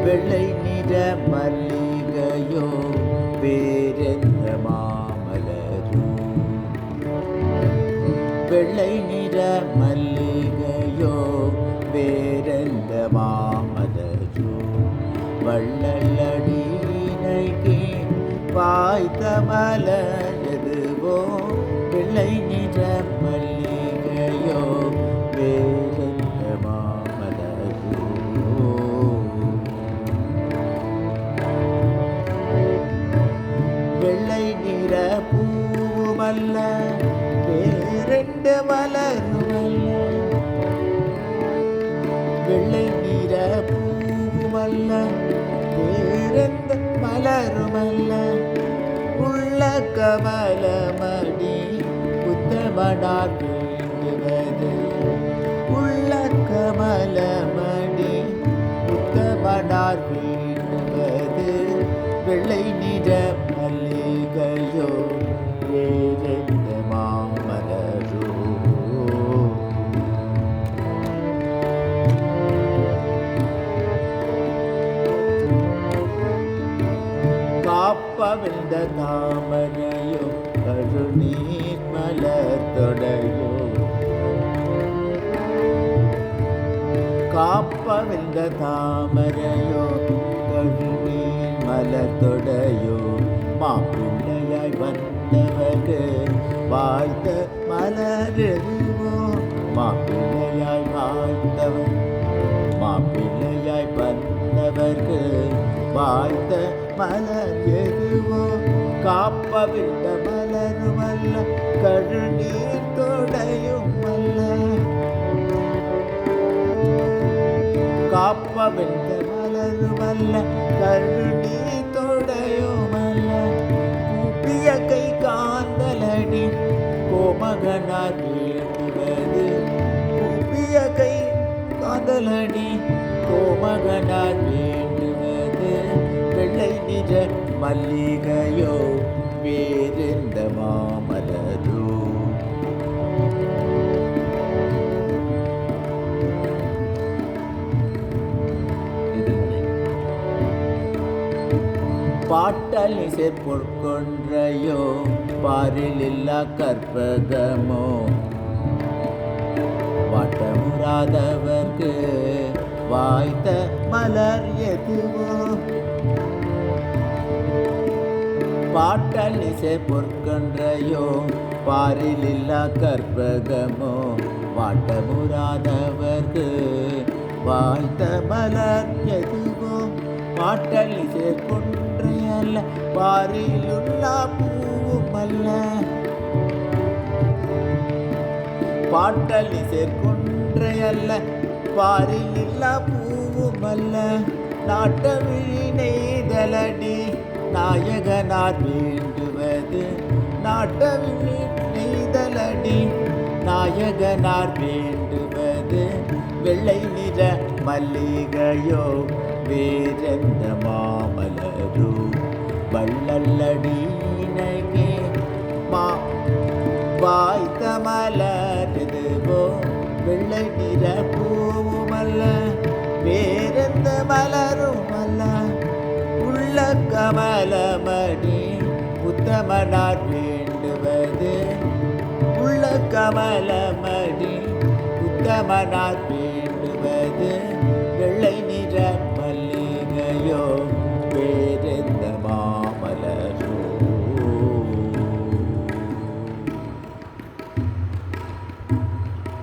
வெள்ளை நிற மல்லிகையோ வேறெந்த மாமலரோ, வெள்ளை நிற மல்லிகையோ வேறெந்த மாமலரோ, வள்ளலடியினைக்கே வாய்த்த மலர் எதுவோ, வெள்ளை நிற மல்லிகையோ வேறெந்த மாமலரோ. வெள்ளை நிற பூவுமல்ல வேறெந்த மலருமல்ல, வெள்ளை நிற பூவுமல்ல வேறெந்த மலருமல்ல, உள்ள கமலமடி புத்தமனார் வேண்டுவது, உள்ள கமலமடி புத்தமனார் வேண்டுவது, வெள்ளை நிற மல்லிகையோ வேறெந்த மாமலரோ. காப்பவிழ்ந்த தாமரையோ கருநீர் மலர் தொடையோ, காப்பவிழ்ந்த தாமரையோ கருநீர் மலர் தொடையோ, மாப்பிள்ளையாய் வந்தவர்க்கு வாழ்த்த மலர் எதுவோ, மாப்பிள்ளையாய் வாழ்ந்தவர் மாப்பிள்ளையாய் வந்தவர்க்கு வாழ்த்த மலர் எதுவோ, காப்பவிழ்ந்த மலருமல்ல கருநீர் தொடையும் அல்ல, காப்பவிழ்ந்த மலருமல்ல கருநீர் தொடையும் அல்ல, கூப்பிய கை காந்தலடி கோமகனார் வேண்டுவது, கூப்பிய கை காந்தலடி கோமகனார் வேண்டுவது, வெள்ளை நிற மல்லிகையோ வேறெந்த மாமலரோ. பாட்டலிசை பொற்கொன்றையோ பாரிலில்லா கற்பகமோ, வாட்டமுறாதவர்க்கு வாய்த்த மலர் எதுவோ, பாட்டலிசை பொற்கொன்றையோ பாரிலில்லா கற்பகமோ, வாட்டமுறாதவர்க்கு வாய்த்த மலர் எதுவோ, பாட்டலிசை கொன்றையல்ல பாரிலுள்ளா பூவுமல்ல, பாட்டலிசை கொன்றையல்ல பாரிலில்லா பூவுமல்ல, நாட்டவிழி நெய்தலடி நாயகனார் வேண்டுவது, நாட்டவிழி நெய்தலடி நாயகனார் வேண்டுவது, வெள்ளை நிற மல்லிகையோ வேறெந்த மாமலரோ, வள்ளலடியினைக்கே வாய்த்த மலர் எதுவோ, வெள்ளை நிற பூவுமல்ல வேறெந்த மலருமல்ல, உள்ள கமலமடி உத்தமனார் வேண்டுவது, உள்ள கமலமடி உத்தமனார் வேண்டுவது,